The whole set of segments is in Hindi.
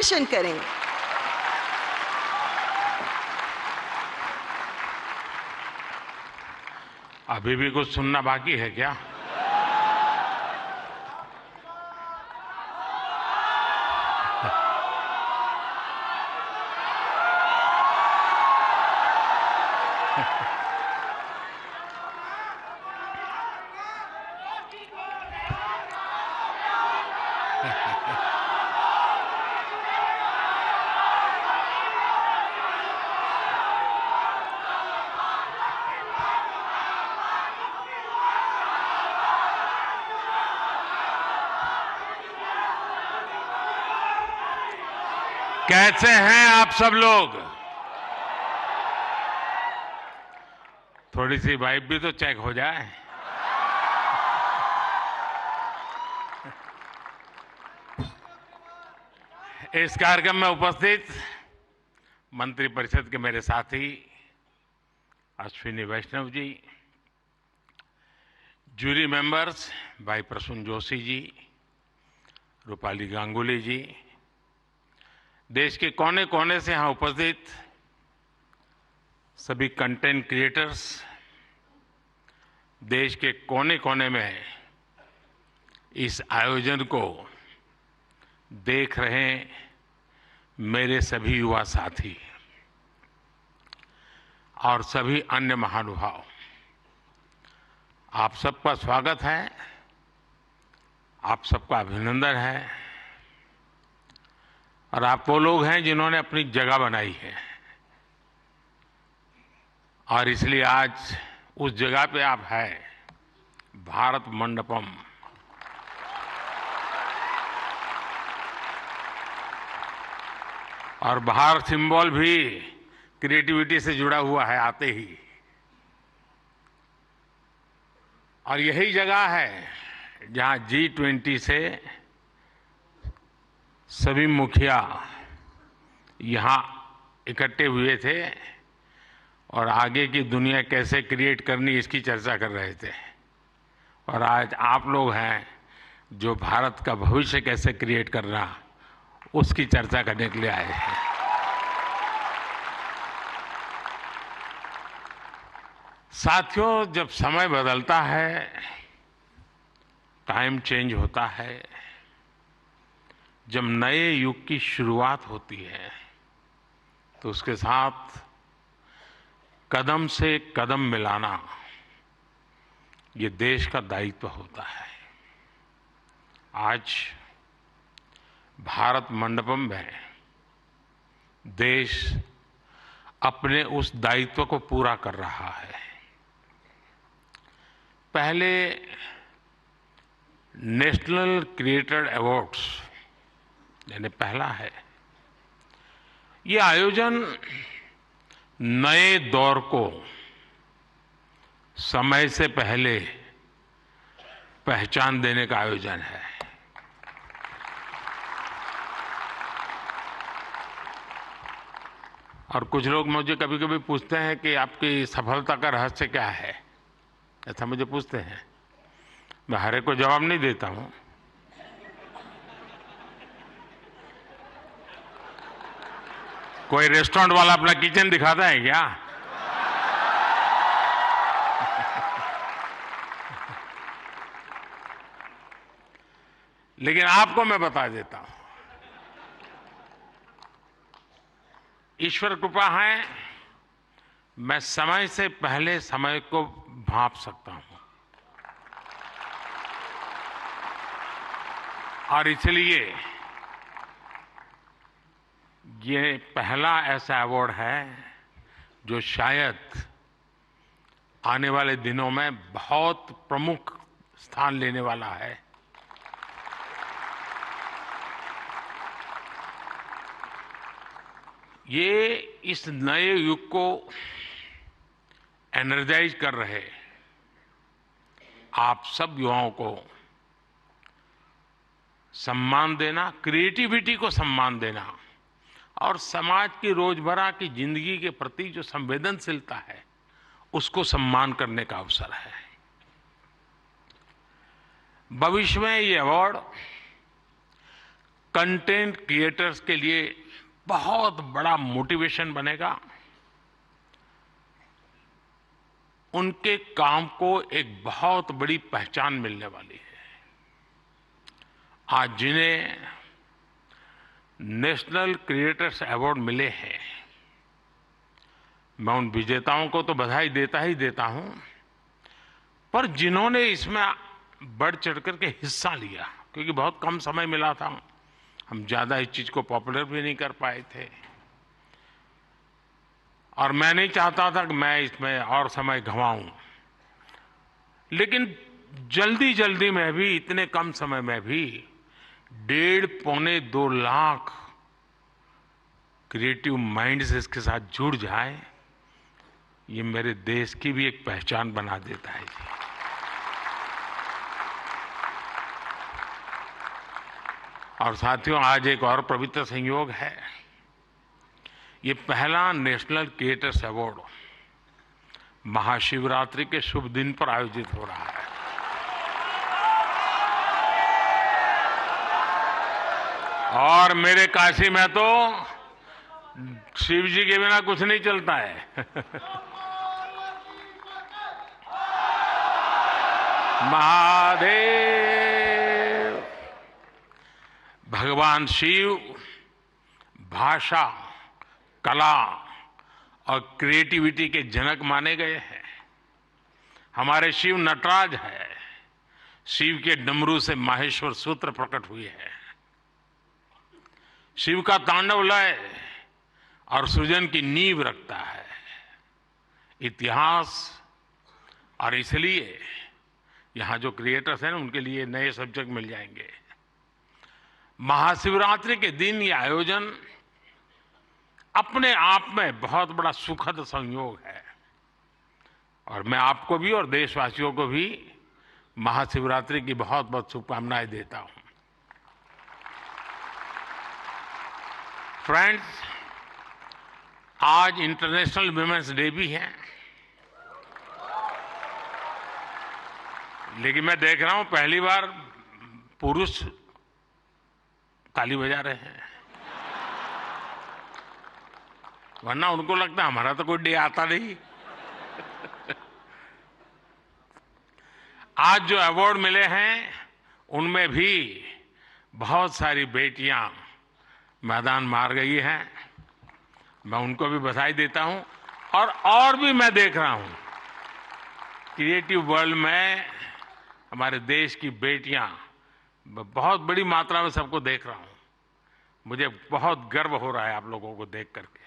प्रदर्शन करें। अभी भी कुछ सुनना बाकी है क्या? कैसे हैं आप सब लोग? थोड़ी सी वाइब भी तो चेक हो जाए। इस कार्यक्रम में उपस्थित मंत्रिपरिषद के मेरे साथी अश्विनी वैष्णव जी, जूरी मेंबर्स भाई प्रसून जोशी जी, रूपाली गांगुली जी, देश के कोने कोने से यहां उपस्थित सभी कंटेंट क्रिएटर्स, देश के कोने कोने में इस आयोजन को देख रहे मेरे सभी युवा साथी और सभी अन्य महानुभाव, आप सबका स्वागत है, आप सबका अभिनंदन है। और आप वो लोग हैं जिन्होंने अपनी जगह बनाई है और इसलिए आज उस जगह पे आप हैं, भारत मंडपम। और बाहर सिंबल भी क्रिएटिविटी से जुड़ा हुआ है आते ही। और यही जगह है जहां G20 से सभी मुखिया यहां इकट्ठे हुए थे और आगे की दुनिया कैसे क्रिएट करनी इसकी चर्चा कर रहे थे। और आज आप लोग हैं जो भारत का भविष्य कैसे क्रिएट करना उसकी चर्चा करने के लिए आए हैं। साथियों, जब समय बदलता है, टाइम चेंज होता है, जब नए युग की शुरुआत होती है तो उसके साथ कदम से कदम मिलाना ये देश का दायित्व होता है। आज भारत मंडपम में देश अपने उस दायित्व को पूरा कर रहा है। पहले नेशनल क्रिएटर अवार्ड्स यानी पहला है, ये आयोजन नए दौर को समय से पहले पहचान देने का आयोजन है। और कुछ लोग मुझे कभी कभी पूछते हैं कि आपकी सफलता का रहस्य क्या है, ऐसा मुझे पूछते हैं। मैं हर एक को जवाब नहीं देता हूं। कोई रेस्टोरेंट वाला अपना किचन दिखाता है क्या? लेकिन आपको मैं बता देता हूं, ईश्वर कृपा है, मैं समय से पहले समय को भांप सकता हूं। और इसलिए ये पहला ऐसा अवार्ड है जो शायद आने वाले दिनों में बहुत प्रमुख स्थान लेने वाला है। ये इस नए युग को एनर्जाइज कर रहे आप सब युवाओं को सम्मान देना, क्रिएटिविटी को सम्मान देना और समाज की रोजमर्रा की जिंदगी के प्रति जो संवेदनशीलता है उसको सम्मान करने का अवसर है। भविष्य में ये अवार्ड कंटेंट क्रिएटर्स के लिए बहुत बड़ा मोटिवेशन बनेगा। उनके काम को एक बहुत बड़ी पहचान मिलने वाली है। आज जिन्हें नेशनल क्रिएटर्स अवार्ड मिले हैं, मैं उन विजेताओं को तो बधाई देता ही देता हूं, पर जिन्होंने इसमें बढ़ चढ़ करके हिस्सा लिया, क्योंकि बहुत कम समय मिला था, हम ज्यादा इस चीज को पॉपुलर भी नहीं कर पाए थे, और मैं नहीं चाहता था कि मैं इसमें और समय गंवाऊं, लेकिन जल्दी जल्दी में भी, इतने कम समय में भी 1.5-2 लाख क्रिएटिव माइंड्स इसके साथ जुड़ जाए, ये मेरे देश की भी एक पहचान बना देता है। और साथियों, आज एक और पवित्र संयोग है। ये पहला नेशनल क्रिएटर्स अवार्ड महाशिवरात्रि के शुभ दिन पर आयोजित हो रहा है। और मेरे काशी में तो शिव जी के बिना कुछ नहीं चलता है। महादेव। भगवान शिव भाषा, कला और क्रिएटिविटी के जनक माने गए हैं। हमारे शिव नटराज है। शिव के डमरू से माहेश्वर सूत्र प्रकट हुए हैं। शिव का तांडव लय और सृजन की नींव रखता है इतिहास। और इसलिए यहां जो क्रिएटर्स हैं, उनके लिए नए सब्जेक्ट मिल जाएंगे। महाशिवरात्रि के दिन ये आयोजन अपने आप में बहुत बड़ा सुखद संयोग है, और मैं आपको भी और देशवासियों को भी महाशिवरात्रि की बहुत बहुत शुभकामनाएं देता हूं। फ्रेंड्स, आज इंटरनेशनल वुमेन्स डे भी है, लेकिन मैं देख रहा हूं पहली बार पुरुष ताली बजा रहे हैं, वरना उनको लगता है हमारा तो कोई डे आता नहीं। आज जो अवार्ड मिले हैं, उनमें भी बहुत सारी बेटियां मैदान मार गई हैं। मैं उनको भी बधाई देता हूं। और भी मैं देख रहा हूं क्रिएटिव वर्ल्ड में हमारे देश की बेटियां, बहुत बड़ी मात्रा में सबको देख रहा हूं। मुझे बहुत गर्व हो रहा है आप लोगों को देख करके।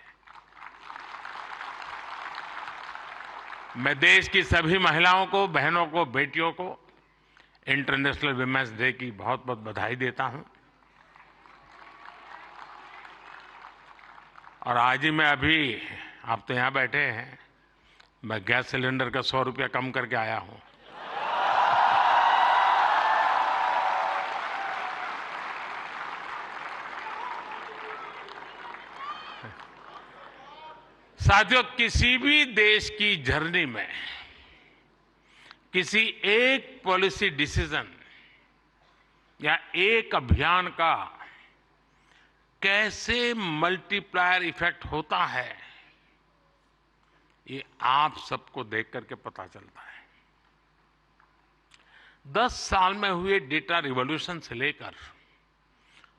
मैं देश की सभी महिलाओं को, बहनों को, बेटियों को इंटरनेशनल वुमेन्स डे की बहुत बहुत बधाई देता हूं। और आज ही मैं अभी, आप तो यहां बैठे हैं, मैं गैस सिलेंडर का 100 रुपया कम करके आया हूं। साथियों, किसी भी देश की जर्नी में किसी एक पॉलिसी डिसीजन या एक अभियान का कैसे मल्टीप्लायर इफेक्ट होता है, ये आप सबको देख करके पता चलता है। 10 साल में हुए डेटा रिवॉल्यूशन से लेकर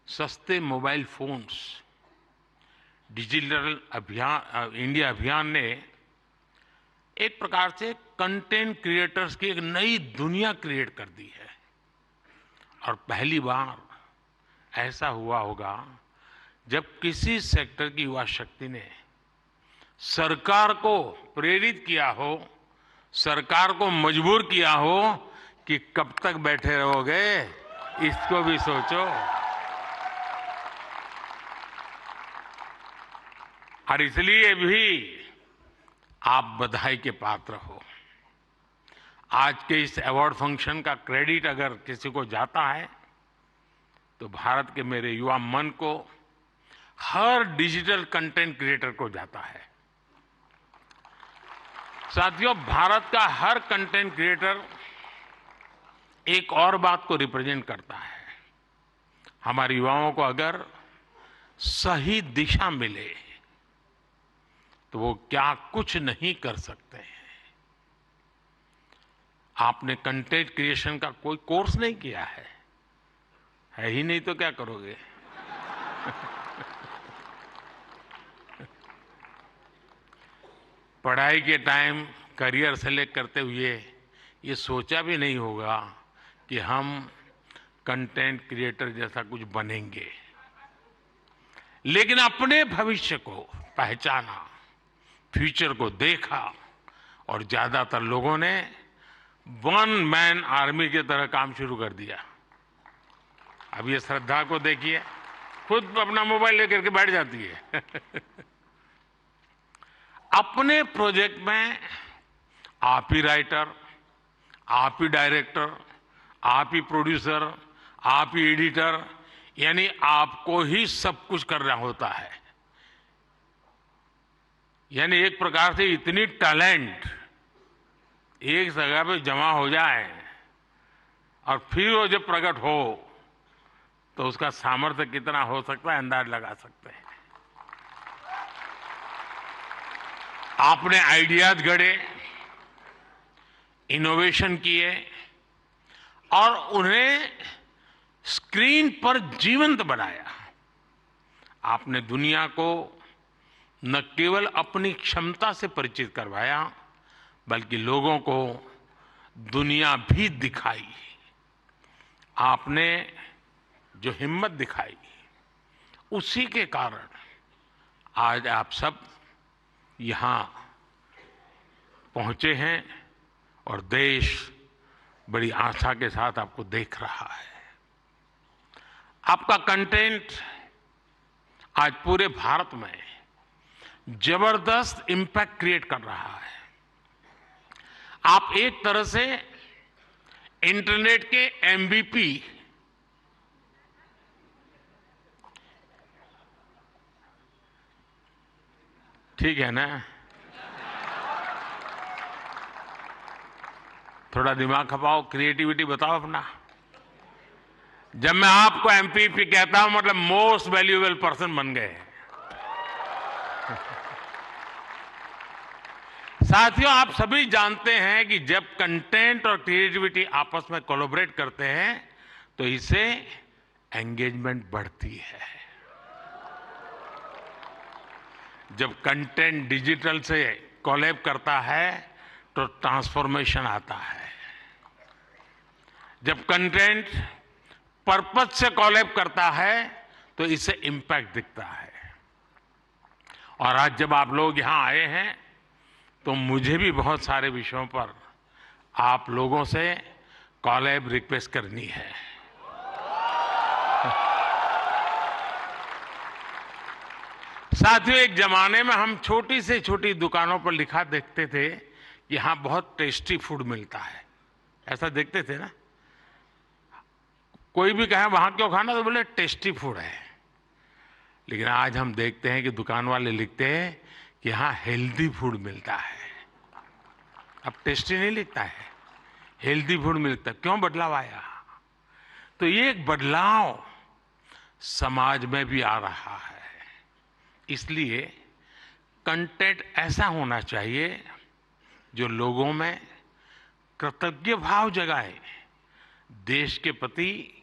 सस्ते मोबाइल फोन्स, डिजिटल अभियान, इंडिया अभियान ने एक प्रकार से कंटेंट क्रिएटर्स की एक नई दुनिया क्रिएट कर दी है। और पहली बार ऐसा हुआ होगा जब किसी सेक्टर की युवा शक्ति ने सरकार को प्रेरित किया हो, सरकार को मजबूर किया हो कि कब तक बैठे रहोगे, इसको भी सोचो। और इसलिए भी आप बधाई के पात्र हो। आज के इस अवार्ड फंक्शन का क्रेडिट अगर किसी को जाता है तो भारत के मेरे युवा मन को, हर डिजिटल कंटेंट क्रिएटर को जाता है। साथियों, भारत का हर कंटेंट क्रिएटर एक और बात को रिप्रेजेंट करता है। हमारे युवाओं को अगर सही दिशा मिले तो वो क्या कुछ नहीं कर सकते हैं। आपने कंटेंट क्रिएशन का कोई कोर्स नहीं किया है ही नहीं तो क्या करोगे। पढ़ाई के टाइम करियर सेलेक्ट करते हुए ये सोचा भी नहीं होगा कि हम कंटेंट क्रिएटर जैसा कुछ बनेंगे, लेकिन अपने भविष्य को पहचाना, फ्यूचर को देखा और ज्यादातर लोगों ने वन मैन आर्मी की तरह काम शुरू कर दिया। अब ये श्रद्धा को देखिए, खुद अपना मोबाइल लेकर के बैठ जाती है। अपने प्रोजेक्ट में आप ही राइटर, आप ही डायरेक्टर, आप ही प्रोड्यूसर, आप ही एडिटर, यानी आपको ही सब कुछ करना होता है। यानी एक प्रकार से इतनी टैलेंट एक जगह पे जमा हो जाए और फिर वो जब प्रकट हो तो उसका सामर्थ्य कितना हो सकता है अंदाज लगा सकते हैं। आपने आइडियाज गढ़े, इनोवेशन किए और उन्हें स्क्रीन पर जीवंत बनाया। आपने दुनिया को न केवल अपनी क्षमता से परिचित करवाया बल्कि लोगों को दुनिया भी दिखाई। आपने जो हिम्मत दिखाई उसी के कारण आज आप सब यहां पहुंचे हैं और देश बड़ी आशा के साथ आपको देख रहा है। आपका कंटेंट आज पूरे भारत में जबरदस्त इंपैक्ट क्रिएट कर रहा है। आप एक तरह से इंटरनेट के एमवीपी, ठीक है ना? थोड़ा दिमाग खपाओ, क्रिएटिविटी बताओ अपना। जब मैं आपको एमवीपी कहता हूं मतलब मोस्ट वैल्यूएबल पर्सन बन गए। साथियों, आप सभी जानते हैं कि जब कंटेंट और क्रिएटिविटी आपस में कोलैबोरेट करते हैं तो इससे एंगेजमेंट बढ़ती है। जब कंटेंट डिजिटल से कोलैब करता है तो ट्रांसफॉर्मेशन आता है। जब कंटेंट पर्पस से कोलैब करता है तो इससे इंपैक्ट दिखता है। और आज जब आप लोग यहां आए हैं तो मुझे भी बहुत सारे विषयों पर आप लोगों से कोलैब रिक्वेस्ट करनी है। साथियों, एक जमाने में हम छोटी से छोटी दुकानों पर लिखा देखते थे कि यहां बहुत टेस्टी फूड मिलता है, ऐसा देखते थे ना। कोई भी कहे वहां क्यों खाना तो बोले टेस्टी फूड है। लेकिन आज हम देखते हैं कि दुकान वाले लिखते हैं कि यहां हेल्दी फूड मिलता है। अब टेस्टी नहीं लिखता है, हेल्दी फूड मिलता है। क्यों बदलाव आया? तो ये एक बदलाव समाज में भी आ रहा है। इसलिए कंटेंट ऐसा होना चाहिए जो लोगों में कृतज्ञ भाव जगाए, देश के प्रति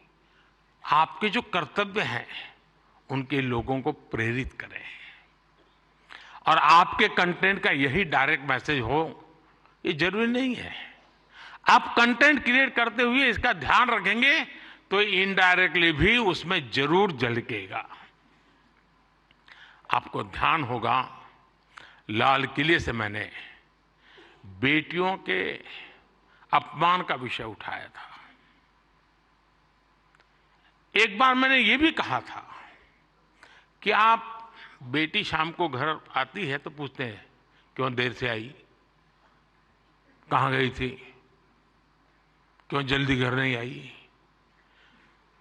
आपके जो कर्तव्य हैं उनके लोगों को प्रेरित करें। और आपके कंटेंट का यही डायरेक्ट मैसेज हो ये जरूरी नहीं है। आप कंटेंट क्रिएट करते हुए इसका ध्यान रखेंगे तो इनडायरेक्टली भी उसमें जरूर झलकेगा। आपको ध्यान होगा, लाल किले से मैंने बेटियों के अपमान का विषय उठाया था। एक बार मैंने ये भी कहा था कि आप बेटी शाम को घर आती है तो पूछते हैं क्यों देर से आई, कहां गई थी, क्यों जल्दी घर नहीं आई।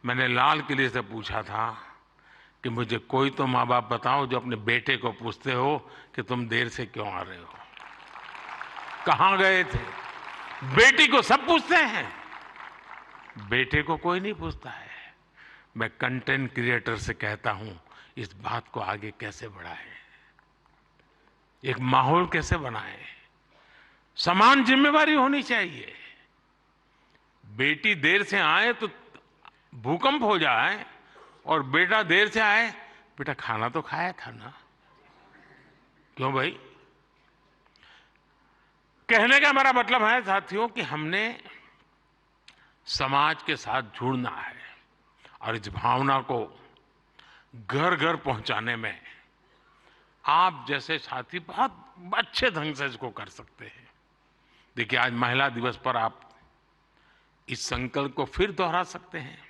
मैंने लाल किले से पूछा था कि मुझे कोई तो माँ बाप बताओ जो अपने बेटे को पूछते हो कि तुम देर से क्यों आ रहे हो, कहां गए थे। बेटी को सब पूछते हैं, बेटे को कोई नहीं पूछता है। मैं कंटेंट क्रिएटर से कहता हूं, इस बात को आगे कैसे बढ़ाएं, एक माहौल कैसे बनाएं। समान जिम्मेवारी होनी चाहिए। बेटी देर से आए तो भूकंप हो जाए, और बेटा देर से आए, बेटा खाना तो खाया था ना। क्यों भाई? कहने का हमारा मतलब है साथियों कि हमने समाज के साथ जुड़ना है, और इस भावना को घर घर पहुंचाने में आप जैसे साथी बहुत अच्छे ढंग से इसको कर सकते हैं। देखिए, आज महिला दिवस पर आप इस संकल्प को फिर दोहरा सकते हैं।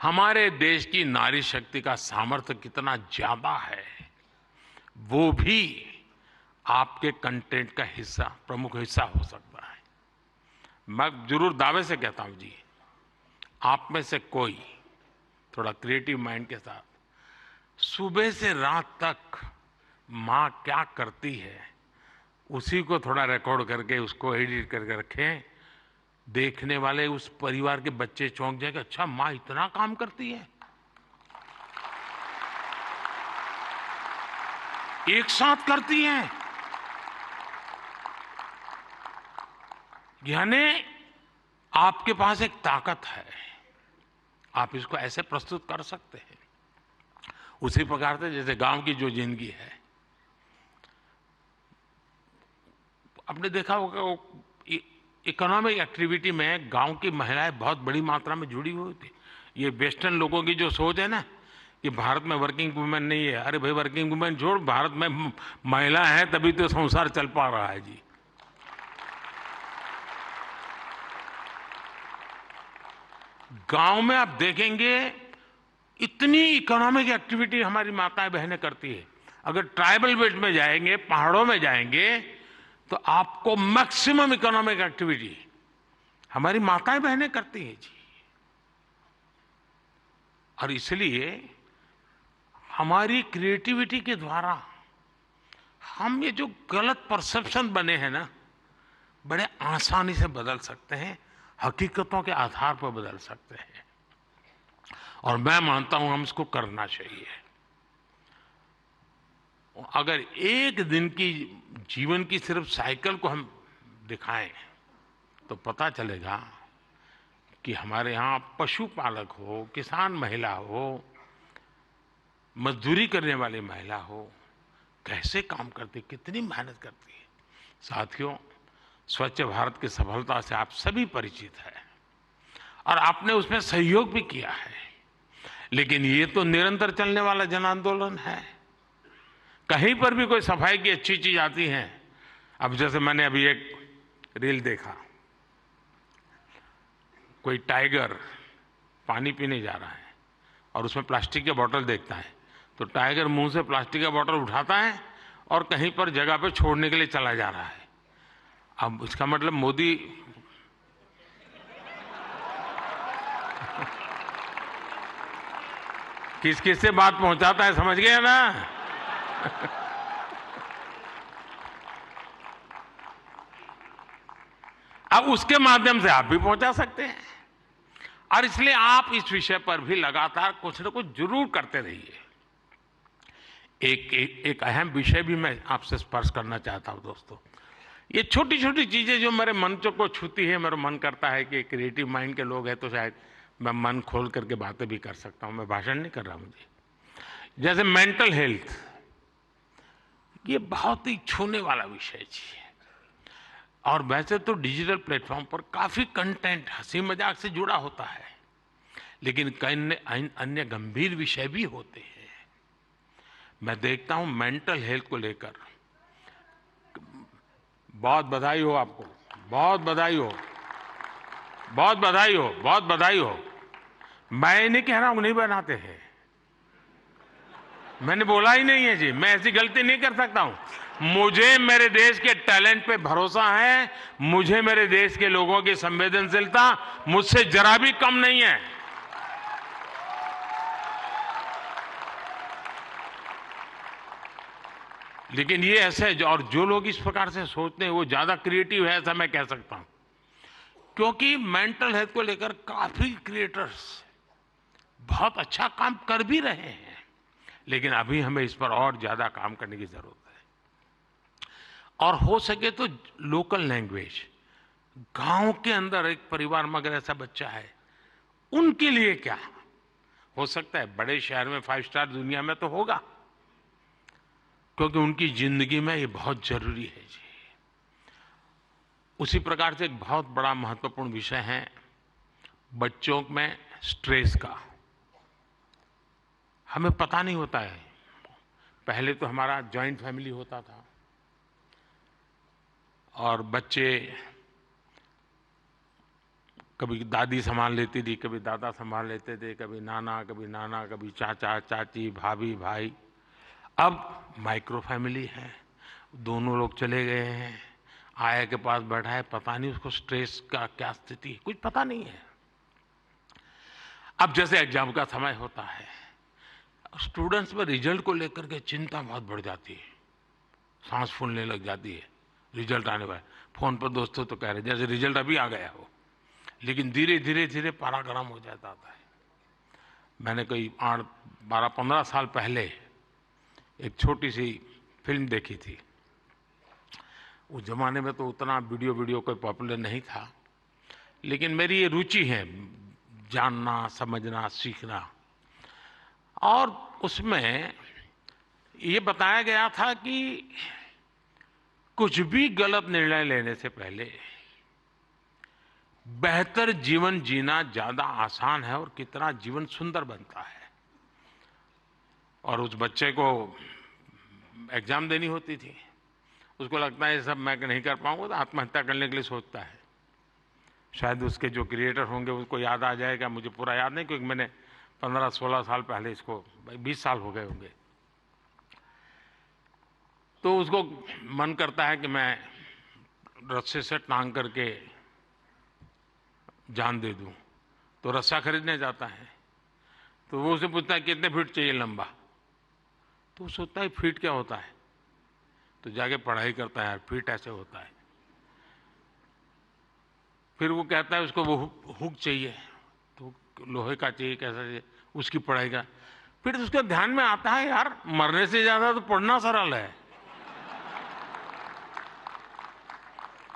हमारे देश की नारी शक्ति का सामर्थ्य कितना ज्यादा है, वो भी आपके कंटेंट का हिस्सा, प्रमुख हिस्सा हो सकता है। मैं जरूर दावे से कहता हूं जी, आप में से कोई थोड़ा क्रिएटिव माइंड के साथ सुबह से रात तक माँ क्या करती है उसी को थोड़ा रिकॉर्ड करके उसको एडिट करके रखें। देखने वाले उस परिवार के बच्चे चौंक जाएंगे, अच्छा माँ इतना काम करती है। एक साथ करती हैं, यानी आपके पास एक ताकत है, आप इसको ऐसे प्रस्तुत कर सकते हैं। उसी प्रकार से जैसे गांव की जो जिंदगी है, आपने देखा होगा इकोनॉमिक एक्टिविटी में गांव की महिलाएं बहुत बड़ी मात्रा में जुड़ी हुई थी। ये वेस्टर्न लोगों की जो सोच है ना कि भारत में वर्किंग वुमेन नहीं है, अरे भाई वर्किंग वुमेन छोड़, भारत में महिला है तभी तो संसार चल पा रहा है जी। गांव में आप देखेंगे इतनी इकोनॉमिक एक्टिविटी हमारी माताएं बहनें करती है। अगर ट्राइबल बेल्ट में जाएंगे, पहाड़ों में जाएंगे, तो आपको मैक्सिमम इकोनॉमिक एक्टिविटी हमारी माताएं बहनें करती हैं जी। और इसलिए हमारी क्रिएटिविटी के द्वारा हम ये जो गलत परसेप्शन बने हैं ना, बड़े आसानी से बदल सकते हैं, हकीकतों के आधार पर बदल सकते हैं। और मैं मानता हूं हम इसको करना चाहिए। अगर एक दिन की जीवन की सिर्फ साइकिल को हम दिखाएं तो पता चलेगा कि हमारे यहाँ पशुपालक हो, किसान महिला हो, मजदूरी करने वाली महिला हो, कैसे काम करती, कितनी मेहनत करती है। साथियों, स्वच्छ भारत की सफलता से आप सभी परिचित हैं और आपने उसमें सहयोग भी किया है, लेकिन ये तो निरंतर चलने वाला जन आंदोलन है। कहीं पर भी कोई सफाई की अच्छी चीज आती है, अब जैसे मैंने अभी एक रील देखा, कोई टाइगर पानी पीने जा रहा है और उसमें प्लास्टिक की बोतल देखता है, तो टाइगर मुंह से प्लास्टिक का बोतल उठाता है और कहीं पर जगह पे छोड़ने के लिए चला जा रहा है। अब इसका मतलब मोदी किस किस से बात पहुंचाता है, समझ गए ना? अब उसके माध्यम से आप भी पहुंचा सकते हैं, और इसलिए आप इस विषय पर भी लगातार कुछ न कुछ जरूर करते रहिए। एक अहम विषय भी मैं आपसे स्पर्श करना चाहता हूं दोस्तों। ये छोटी छोटी चीजें जो मेरे मन को छूती है, मेरा मन करता है कि क्रिएटिव माइंड के लोग हैं तो शायद मैं मन खोल करके बातें भी कर सकता हूं। मैं भाषण नहीं कर रहा मुझे। जैसे मेंटल हेल्थ, ये बहुत ही छूने वाला विषय जी। और वैसे तो डिजिटल प्लेटफॉर्म पर काफी कंटेंट हंसी मजाक से जुड़ा होता है, लेकिन कई अन्य गंभीर विषय भी होते हैं। मैं देखता हूं मेंटल हेल्थ को लेकर, बहुत बधाई हो आपको, बहुत बधाई हो, बहुत बधाई हो, बहुत बधाई हो। मैं नहीं कह रहा हूं नहीं बनाते हैं, मैंने बोला ही नहीं है जी, मैं ऐसी गलती नहीं कर सकता हूं। मुझे मेरे देश के टैलेंट पे भरोसा है, मुझे मेरे देश के लोगों की संवेदनशीलता मुझसे जरा भी कम नहीं है। लेकिन ये ऐसे, और जो लोग इस प्रकार से सोचते हैं वो ज्यादा क्रिएटिव है, ऐसा मैं कह सकता हूं। क्योंकि मेंटल हेल्थ को लेकर काफी क्रिएटर्स बहुत अच्छा काम कर भी रहे हैं, लेकिन अभी हमें इस पर और ज्यादा काम करने की जरूरत है। और हो सके तो लोकल लैंग्वेज, गांव के अंदर एक परिवार में अगर ऐसा बच्चा है, उनके लिए क्या हो सकता है। बड़े शहर में 5 स्टार दुनिया में तो होगा, क्योंकि उनकी जिंदगी में ये बहुत जरूरी है जी। उसी प्रकार से एक बहुत बड़ा महत्वपूर्ण विषय है बच्चों में स्ट्रेस का। हमें पता नहीं होता है, पहले तो हमारा जॉइंट फैमिली होता था और बच्चे कभी दादी संभाल लेती थी, कभी दादा संभाल लेते थे, कभी नाना, कभी चाचा चाची, भाभी भाई। अब माइक्रो फैमिली है, दोनों लोग चले गए हैं, आया के पास बैठा है, पता नहीं उसको स्ट्रेस का क्या स्थिति है, कुछ पता नहीं है। अब जैसे एग्जाम का समय होता है, स्टूडेंट्स में रिजल्ट को लेकर के चिंता बहुत बढ़ जाती है, सांस फूलने लग जाती है। रिजल्ट आने पर फोन पर दोस्तों तो कह रहे जैसे रिजल्ट अभी आ गया हो, लेकिन धीरे धीरे धीरे पारा गर्म हो जाता है। मैंने कोई 12-15 साल पहले एक छोटी सी फिल्म देखी थी। उस जमाने में तो उतना वीडियो कोई पॉपुलर नहीं था, लेकिन मेरी ये रुचि है जानना, समझना, सीखना। और उसमें ये बताया गया था कि कुछ भी गलत निर्णय लेने से पहले बेहतर जीवन जीना ज्यादा आसान है और कितना जीवन सुंदर बनता है। और उस बच्चे को एग्जाम देनी होती थी, उसको लगता है ये सब मैं नहीं कर पाऊंगा, तो आत्महत्या करने के लिए सोचता है। शायद उसके जो क्रिएटर होंगे उसको याद आ जाएगा, मुझे पूरा याद नहीं, क्योंकि मैंने 15-16 साल पहले इसको, 20 साल हो गए होंगे। तो उसको मन करता है कि मैं रस्से से टांग करके जान दे दूं, तो रस्सा खरीदने जाता है। तो वो उसे पूछता है कितने फीट चाहिए लंबा, तो वो सोचता है फीट क्या होता है, तो जाके पढ़ाई करता है, यार फीट ऐसे होता है। फिर वो कहता है उसको वो हुक चाहिए, तो लोहे का चाहिए, कैसा चाहिए, उसकी पढ़ाई का। फिर उसके ध्यान में आता है यार मरने से ज्यादा तो पढ़ना सरल है।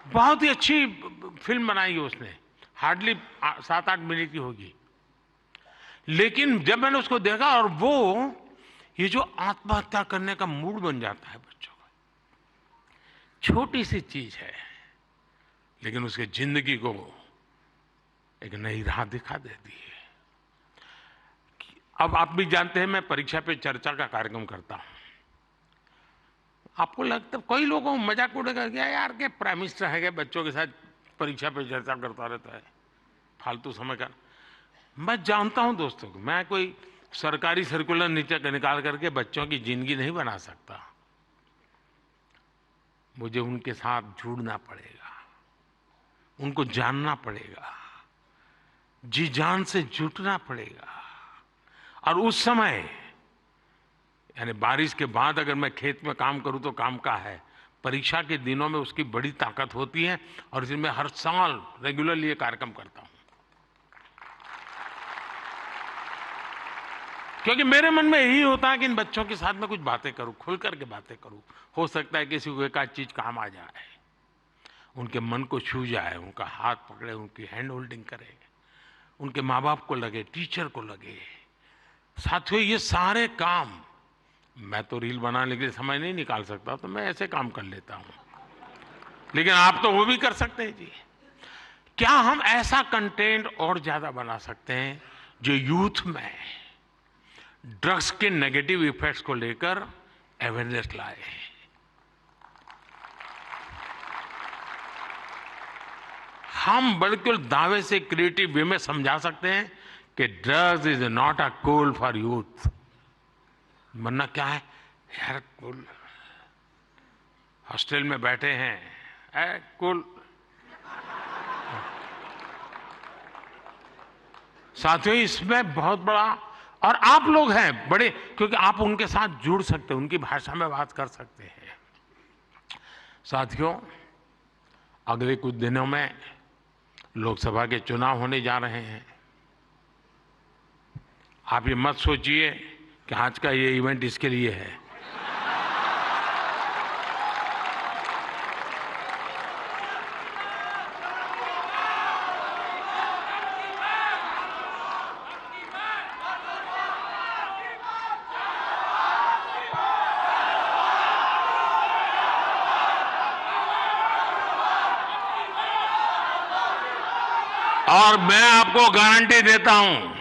बहुत ही अच्छी फिल्म बनाई है उसने, हार्डली 7-8 मिनट की होगी। लेकिन जब मैंने उसको देखा, और वो ये जो आत्महत्या करने का मूड बन जाता है बच्चों का, छोटी सी चीज है लेकिन उसके जिंदगी को एक नई राह दिखा देती है। अब आप भी जानते हैं मैं परीक्षा पे चर्चा का कार्यक्रम करता हूं। आपको लगता है कई लोगों को मजाक उड़ेगा, गया यार के प्राइम मिनिस्टर है, बच्चों के साथ परीक्षा पे चर्चा करता रहता है, फालतू समय का। मैं जानता हूं दोस्तों को, मैं कोई सरकारी सर्कुलर नीचे निकाल करके बच्चों की जिंदगी नहीं बना सकता। मुझे उनके साथ जुड़ना पड़ेगा, उनको जानना पड़ेगा, जी जान से जुटना पड़ेगा। और उस समय यानी बारिश के बाद अगर मैं खेत में काम करूं तो काम का है, परीक्षा के दिनों में उसकी बड़ी ताकत होती है। और इसलिए मैं हर साल रेगुलरली ये कार्यक्रम करता हूं, क्योंकि मेरे मन में यही होता है कि इन बच्चों के साथ मैं कुछ बातें करूं, खुल करके बातें करूं। हो सकता है किसी को एक आध चीज काम आ जाए, उनके मन को छू जाए, उनका हाथ पकड़े, उनकी हैंड होल्डिंग करे, उनके माँ बाप को लगे, टीचर को लगे। साथियों ये सारे काम मैं तो रील बनाने के लिए समय नहीं निकाल सकता, तो मैं ऐसे काम कर लेता हूं, लेकिन आप तो वो भी कर सकते हैं जी। क्या हम ऐसा कंटेंट और ज्यादा बना सकते हैं जो यूथ में ड्रग्स के नेगेटिव इफेक्ट्स को लेकर अवेयरनेस लाए। हम बिल्कुल दावे से क्रिएटिव वे में समझा सकते हैं कि drugs is not a cool for youth. वरना क्या है यार, कूल हॉस्टल में बैठे हैं, कूल। साथियों इसमें बहुत बड़ा, और आप लोग हैं बड़े, क्योंकि आप उनके साथ जुड़ सकते हैं, उनकी भाषा में बात कर सकते हैं। साथियों अगले कुछ दिनों में लोकसभा के चुनाव होने जा रहे हैं। आप ये मत सोचिए कि आज का ये इवेंट इसके लिए है। और मैं आपको गारंटी देता हूं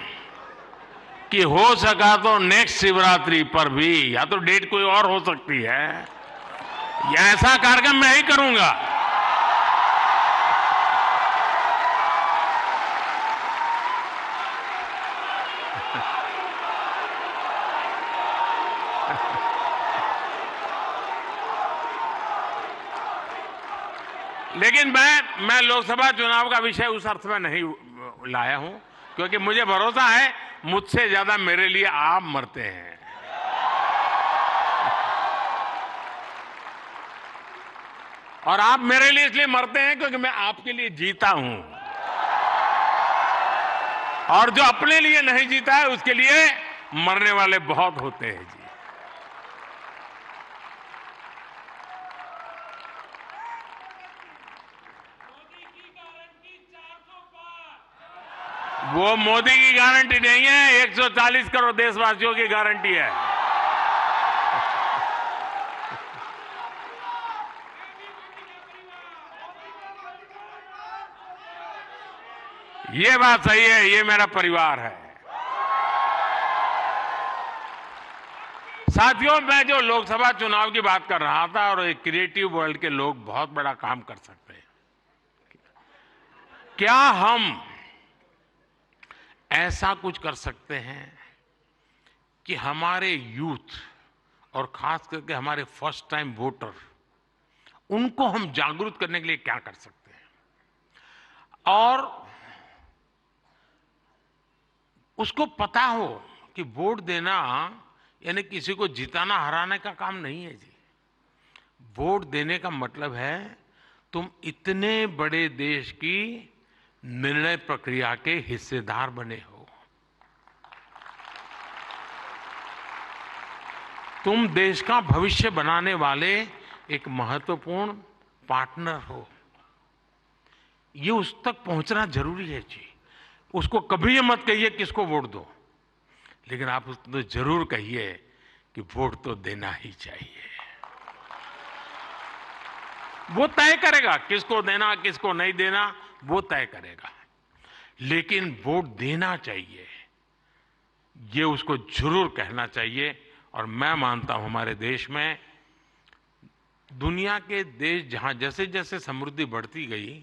कि हो सका तो नेक्स्ट शिवरात्रि पर भी, या तो डेट कोई और हो सकती है, या ऐसा कार्यक्रम मैं ही करूंगा। लेकिन मैं लोकसभा चुनाव का विषय उस अर्थ में नहीं लाया हूं, क्योंकि मुझे भरोसा है मुझसे ज्यादा मेरे लिए आप मरते हैं। और आप मेरे लिए इसलिए मरते हैं क्योंकि मैं आपके लिए जीता हूं, और जो अपने लिए नहीं जीता है उसके लिए मरने वाले बहुत होते हैं जी। वो मोदी की गारंटी नहीं है, 140 करोड़ देशवासियों की गारंटी है। ये बात सही है, ये मेरा परिवार है। साथियों, मैं जो लोकसभा चुनाव की बात कर रहा था, और एक क्रिएटिव वर्ल्ड के लोग बहुत बड़ा काम कर सकते हैं। क्या हम ऐसा कुछ कर सकते हैं कि हमारे यूथ और खास करके हमारे फर्स्ट टाइम वोटर, उनको हम जागरूक करने के लिए क्या कर सकते हैं, और उसको पता हो कि वोट देना यानी किसी को जिताना हराने का काम नहीं है जी। वोट देने का मतलब है तुम इतने बड़े देश की निर्णय प्रक्रिया के हिस्सेदार बने हो। तुम देश का भविष्य बनाने वाले एक महत्वपूर्ण पार्टनर हो। ये उस तक पहुंचना जरूरी है जी। उसको कभी ये मत कहिए किसको वोट दो, लेकिन आप उसको जरूर कहिए कि वोट तो देना ही चाहिए। वो तय करेगा किसको देना किसको नहीं देना, वो तय करेगा, लेकिन वोट देना चाहिए, ये उसको जरूर कहना चाहिए। और मैं मानता हूं हमारे देश में, दुनिया के देश जहां जैसे जैसे समृद्धि बढ़ती गई,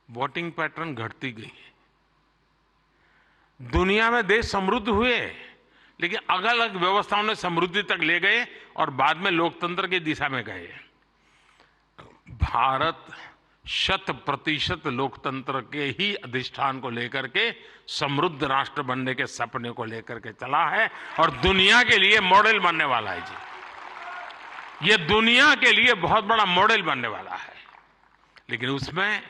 वोटिंग पैटर्न घटती गई। दुनिया में देश समृद्ध हुए, लेकिन अलग अलग व्यवस्थाओं ने समृद्धि तक ले गए और बाद में लोकतंत्र की दिशा में गए। भारत 100% लोकतंत्र के ही अधिष्ठान को लेकर के समृद्ध राष्ट्र बनने के सपने को लेकर के चला है, और दुनिया के लिए मॉडल बनने वाला है जी। ये दुनिया के लिए बहुत बड़ा मॉडल बनने वाला है, लेकिन उसमें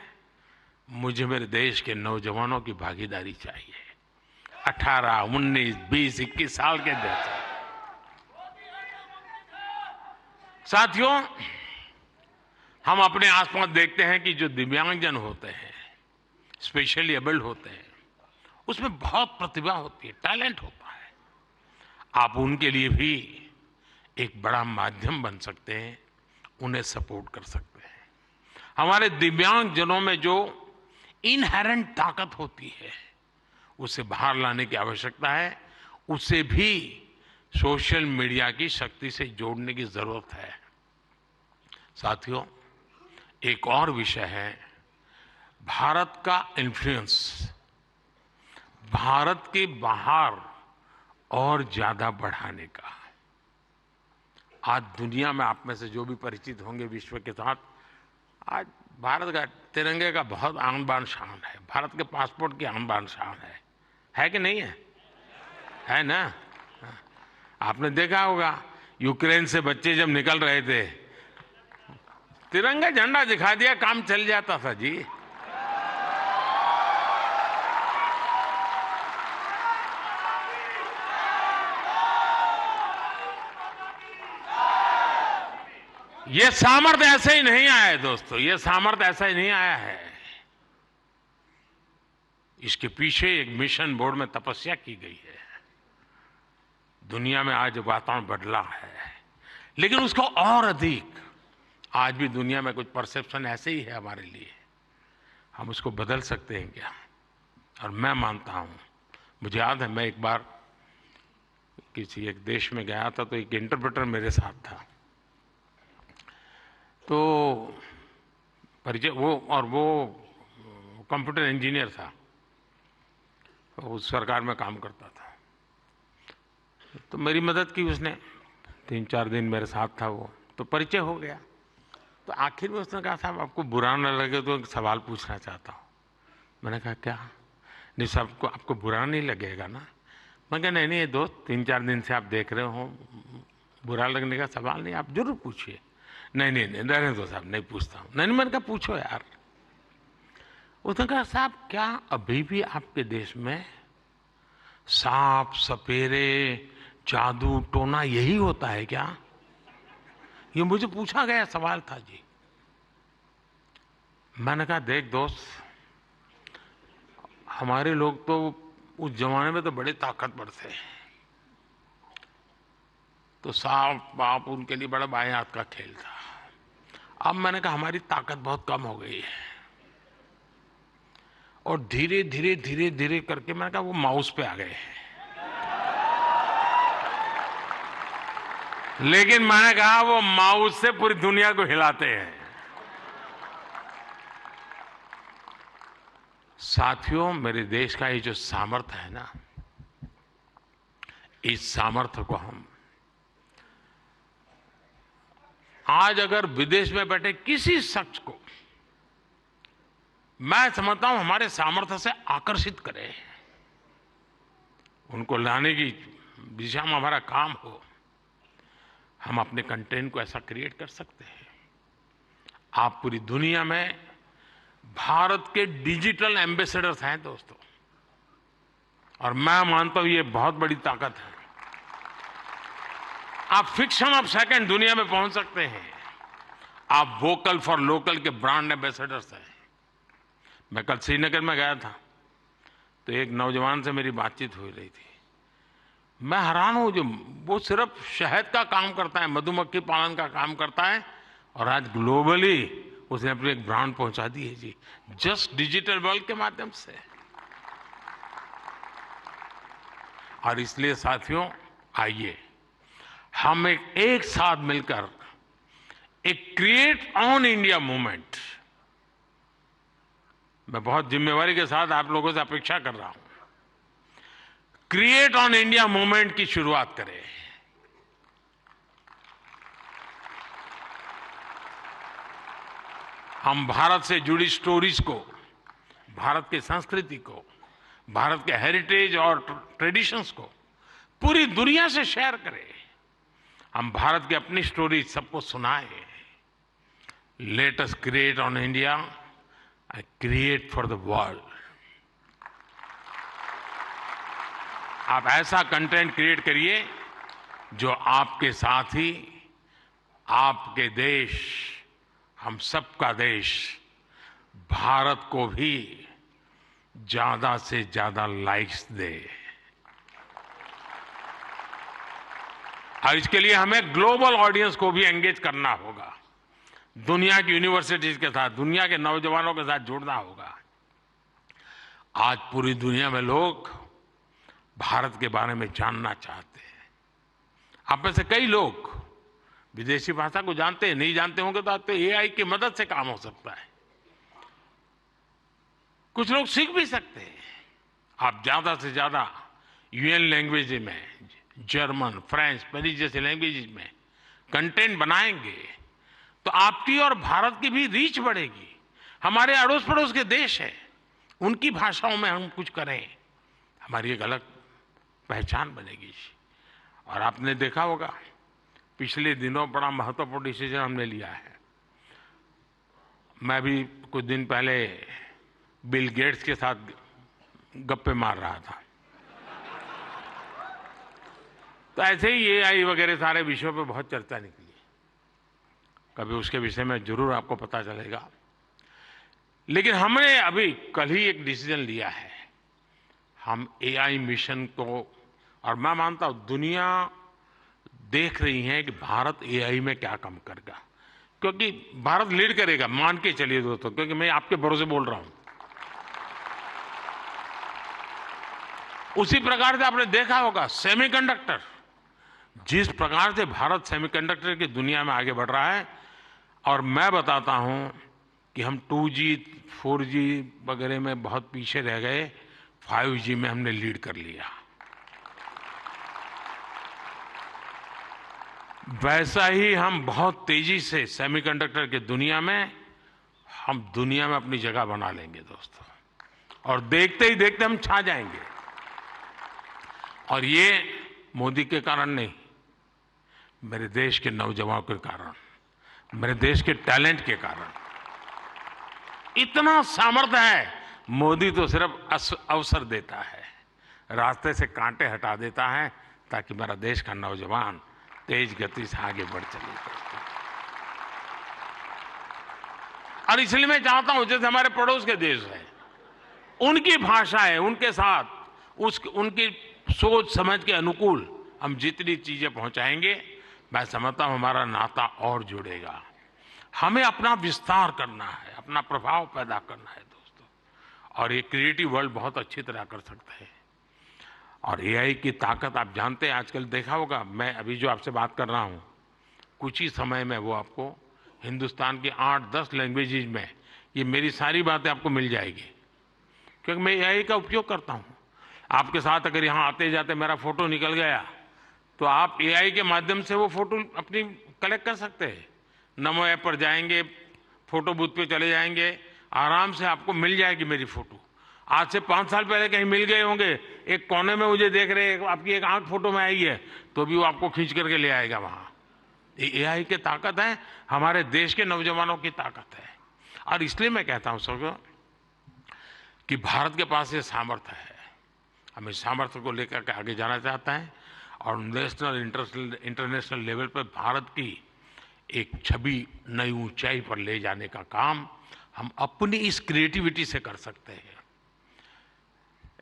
मुझे मेरे देश के नौजवानों की भागीदारी चाहिए। 18, 19, 20, 21 साल के जैसे साथियों, हम अपने आसपास देखते हैं कि जो दिव्यांगजन होते हैं, स्पेशली एबल्ड होते हैं, उसमें बहुत प्रतिभा होती है, टैलेंट होता है। आप उनके लिए भी एक बड़ा माध्यम बन सकते हैं, उन्हें सपोर्ट कर सकते हैं। हमारे दिव्यांगजनों में जो इनहेरेंट ताकत होती है, उसे बाहर लाने की आवश्यकता है। उसे भी सोशल मीडिया की शक्ति से जोड़ने की जरूरत है। साथियों, एक और विषय है भारत का इन्फ्लुएंस, भारत के बाहर और ज्यादा बढ़ाने का। आज दुनिया में आप में से जो भी परिचित होंगे विश्व के साथ, आज भारत का तिरंगे का बहुत आन बान शान है, भारत के पासपोर्ट की आन बान शान है कि नहीं है? है ना? आपने देखा होगा यूक्रेन से बच्चे जब निकल रहे थे, तिरंगा झंडा दिखा दिया, काम चल जाता था जी। ये सामर्थ्य ऐसे ही नहीं आया है दोस्तों, ये सामर्थ्य ऐसा ही नहीं आया है। इसके पीछे एक मिशन बोर्ड में तपस्या की गई है। दुनिया में आज वातावरण बदला है, लेकिन उसको और अधिक आज भी दुनिया में कुछ परसेप्शन ऐसे ही है हमारे लिए। हम उसको बदल सकते हैं क्या? और मैं मानता हूं, मुझे याद है मैं एक बार किसी एक देश में गया था, तो एक इंटरप्रेटर मेरे साथ था। तो परिचय वो कंप्यूटर इंजीनियर था, तो उस सरकार में काम करता था। तो मेरी मदद की उसने, 3-4 दिन मेरे साथ था वो, तो परिचय हो गया। तो आखिर में उसने कहा, साहब आपको बुरा न लगे तो एक सवाल पूछना चाहता हूँ। मैंने कहा क्या? नहीं साहब, आपको बुरा नहीं लगेगा ना? मैं कहा नहीं ये दोस्त, 3-4 दिन से आप देख रहे हो, बुरा लगने का सवाल नहीं, आप जरूर पूछिए। नहीं रहने दो साहब, नहीं पूछता हूँ। नहीं मैंने कहा पूछो यार। उसने कहा साहब, क्या अभी भी आपके देश में सांप सपेरे जादू टोना यही होता है क्या? ये मुझे पूछा गया सवाल था जी। मैंने कहा देख दोस्त, हमारे लोग तो उस जमाने में तो बड़े ताकतवर थे, तो सांप बाप उनके लिए बड़ा बाएं हाथ का खेल था। अब मैंने कहा हमारी ताकत बहुत कम हो गई है, और धीरे धीरे करके मैंने कहा वो माउस पे आ गए हैं। लेकिन मैंने कहा वो माउस से पूरी दुनिया को हिलाते हैं। साथियों, मेरे देश का ये जो सामर्थ्य है ना, इस सामर्थ्य को हम आज अगर विदेश में बैठे किसी शख्स को, मैं समझता हूं हमारे सामर्थ्य से आकर्षित करें, उनको लाने की दिशा में हमारा काम हो, हम अपने कंटेंट को ऐसा क्रिएट कर सकते हैं। आप पूरी दुनिया में भारत के डिजिटल एम्बेसडर्स हैं दोस्तों, और मैं मानता हूं ये बहुत बड़ी ताकत है। आप फ्रिक्शन ऑफ सेकंड दुनिया में पहुंच सकते हैं। आप वोकल फॉर लोकल के ब्रांड एम्बेसडर्स हैं। मैं कल श्रीनगर में गया था, तो एक नौजवान से मेरी बातचीत हो रही थी। मैं हैरान हूं, जो वो सिर्फ शहद का काम करता है, मधुमक्खी पालन का काम करता है, और आज ग्लोबली उसने अपनी एक ब्रांड पहुंचा दी है जी, जस्ट डिजिटल वर्ल्ड के माध्यम से। और इसलिए साथियों, आइए हम एक साथ मिलकर एक क्रिएट ऑन इंडिया मूवमेंट, मैं बहुत जिम्मेवारी के साथ आप लोगों से अपेक्षा कर रहा हूं, क्रिएट ऑन इंडिया मूवमेंट की शुरुआत करें। हम भारत से जुड़ी स्टोरीज को, भारत की संस्कृति को, भारत के हेरिटेज और ट्रेडिशंस को पूरी दुनिया से शेयर करें। हम भारत की अपनी स्टोरी सबको सुनाएं। Let us create on India and create for the world. आप ऐसा कंटेंट क्रिएट करिए जो आपके साथ ही आपके देश, हम सबका देश भारत को भी ज्यादा से ज्यादा लाइक्स दे। और इसके लिए हमें ग्लोबल ऑडियंस को भी एंगेज करना होगा, दुनिया की यूनिवर्सिटीज के साथ, दुनिया के नौजवानों के साथ जुड़ना होगा। आज पूरी दुनिया में लोग भारत के बारे में जानना चाहते हैं। आप में से कई लोग विदेशी भाषा को जानते हैं, नहीं जानते होंगे तो आपको एआई की मदद से काम हो सकता है। कुछ लोग सीख भी सकते हैं। आप ज्यादा से ज्यादा यूएन लैंग्वेज में, जर्मन, फ्रेंच, स्पेनिश जैसे लैंग्वेज में कंटेंट बनाएंगे तो आपकी और भारत की भी रीच बढ़ेगी। हमारे अड़ोस पड़ोस के देश हैं, उनकी भाषाओं में हम कुछ करें, हमारी एक अलग पहचान बनेगी। और आपने देखा होगा पिछले दिनों बड़ा महत्वपूर्ण डिसीजन हमने लिया है। मैं भी कुछ दिन पहले बिल गेट्स के साथ गप्पे मार रहा था, तो ऐसे ही एआई वगैरह सारे विषयों पे बहुत चर्चा निकली। कभी उसके विषय में जरूर आपको पता चलेगा। लेकिन हमने अभी कल ही एक डिसीजन लिया है। हम एआई मिशन को, और मैं मानता हूं दुनिया देख रही है कि भारत एआई में क्या काम करेगा, क्योंकि भारत लीड करेगा, मान के चलिए दोस्तों, क्योंकि मैं आपके भरोसे बोल रहा हूं। उसी प्रकार से आपने देखा होगा सेमीकंडक्टर, जिस प्रकार से भारत सेमीकंडक्टर की दुनिया में आगे बढ़ रहा है, और मैं बताता हूं कि हम 2G 4G वगैरह में बहुत पीछे रह गए, 5G में हमने लीड कर लिया। वैसा ही हम बहुत तेजी से सेमीकंडक्टर की दुनिया में, हम दुनिया में अपनी जगह बना लेंगे दोस्तों, और देखते ही देखते हम छा जाएंगे। और ये मोदी के कारण नहीं, मेरे देश के नौजवानों के कारण, मेरे देश के टैलेंट के कारण। इतना सामर्थ्य है। मोदी तो सिर्फ अवसर देता है, रास्ते से कांटे हटा देता है, ताकि मेरा देश का नौजवान तेज गति से आगे बढ़ चले। और इसलिए मैं चाहता हूं, जैसे हमारे पड़ोस के देश है, उनकी भाषा है, उनके साथ उनकी सोच समझ के अनुकूल हम जितनी चीजें पहुंचाएंगे, मैं समझता हूं हमारा नाता और जुड़ेगा। हमें अपना विस्तार करना है, अपना प्रभाव पैदा करना है दोस्तों, और ये क्रिएटिव वर्ल्ड बहुत अच्छी तरह कर सकता है। और एआई की ताकत आप जानते हैं, आजकल देखा होगा, मैं अभी जो आपसे बात कर रहा हूं, कुछ ही समय में वो आपको हिंदुस्तान की 8-10 लैंग्वेजेज में ये मेरी सारी बातें आपको मिल जाएगी, क्योंकि मैं एआई का उपयोग करता हूं। आपके साथ अगर यहाँ आते जाते मेरा फोटो निकल गया, तो आप एआई के माध्यम से वो फोटो अपनी कलेक्ट कर सकते हैं। नमो ऐप पर जाएंगे, फोटो बूथ पे चले जाएंगे, आराम से आपको मिल जाएगी मेरी फोटो। आज से 5 साल पहले कहीं मिल गए होंगे, एक कोने में मुझे देख रहे, आपकी एक आंख फोटो में आई है, तो भी वो आपको खींच करके ले आएगा वहां। ये एआई की ताकत है, हमारे देश के नौजवानों की ताकत है। और इसलिए मैं कहता हूं सबको कि भारत के पास ये सामर्थ्य है, हम इस सामर्थ्य को लेकर के आगे जाना चाहते हैं, और नेशनल इंटरनेशनल लेवल पर भारत की एक छवि नई ऊंचाई पर ले जाने का काम हम अपनी इस क्रिएटिविटी से कर सकते हैं।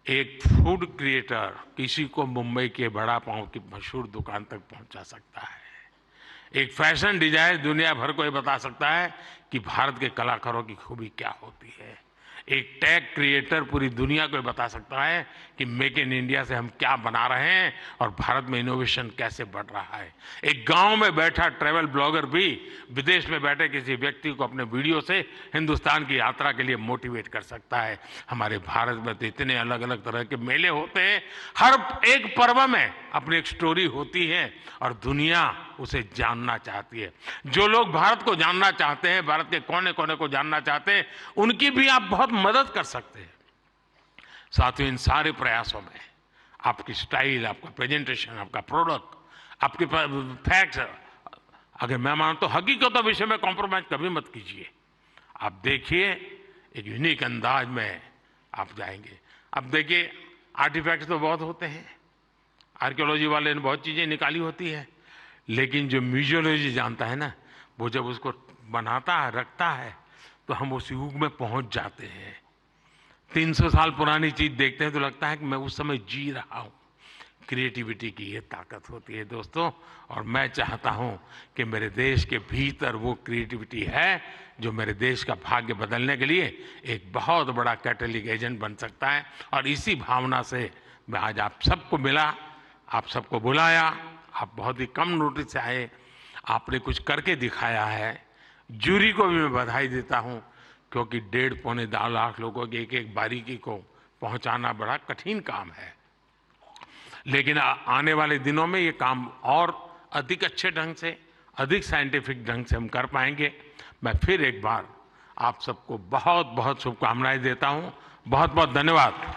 एक फूड क्रिएटर किसी को मुंबई के बड़ा पाव की मशहूर दुकान तक पहुंचा सकता है। एक फैशन डिजाइनर दुनिया भर को ये बता सकता है कि भारत के कलाकारों की खूबी क्या होती है। एक टेक क्रिएटर पूरी दुनिया को बता सकता है कि मेक इन इंडिया से हम क्या बना रहे हैं और भारत में इनोवेशन कैसे बढ़ रहा है। एक गांव में बैठा ट्रैवल ब्लॉगर भी विदेश में बैठे किसी व्यक्ति को अपने वीडियो से हिंदुस्तान की यात्रा के लिए मोटिवेट कर सकता है। हमारे भारत में तो इतने अलग अलग तरह के मेले होते हैं, हर एक पर्व में अपनी एक स्टोरी होती है और दुनिया उसे जानना चाहती है। जो लोग भारत को जानना चाहते हैं, भारत के कोने कोने को जानना चाहते हैं, उनकी भी आप बहुत मदद कर सकते हैं। साथियों, इन सारे प्रयासों में आपकी स्टाइल, आपका प्रेजेंटेशन, आपका प्रोडक्ट, आपके फैक्ट्स, अगर मैं मानता हूं हकीकतों विषय में कॉम्प्रोमाइज कभी मत कीजिए। आप देखिए, एक यूनिक अंदाज में आप जाएंगे। अब देखिए, आर्टिफैक्ट्स तो बहुत होते हैं, आर्कियोलॉजी वाले ने बहुत चीजें निकाली होती है, लेकिन जो म्यूजियोलॉजी जानता है ना, वो जब उसको बनाता है, रखता है, तो हम उस युग में पहुंच जाते हैं। 300 साल पुरानी चीज देखते हैं तो लगता है कि मैं उस समय जी रहा हूं। क्रिएटिविटी की ये ताकत होती है दोस्तों, और मैं चाहता हूं कि मेरे देश के भीतर वो क्रिएटिविटी है जो मेरे देश का भाग्य बदलने के लिए एक बहुत बड़ा कैटलिक एजेंट बन सकता है। और इसी भावना से मैं आज आप सबको मिला, आप सबको बुलाया। आप बहुत ही कम नोटिस से आए, आपने कुछ करके दिखाया है। जूरी को भी मैं बधाई देता हूं, क्योंकि 1.5-2 लाख लोगों की एक एक बारीकी को पहुंचाना बड़ा कठिन काम है। लेकिन आने वाले दिनों में ये काम और अधिक अच्छे ढंग से, अधिक साइंटिफिक ढंग से हम कर पाएंगे। मैं फिर एक बार आप सबको बहुत बहुत शुभकामनाएं देता हूं। बहुत बहुत धन्यवाद।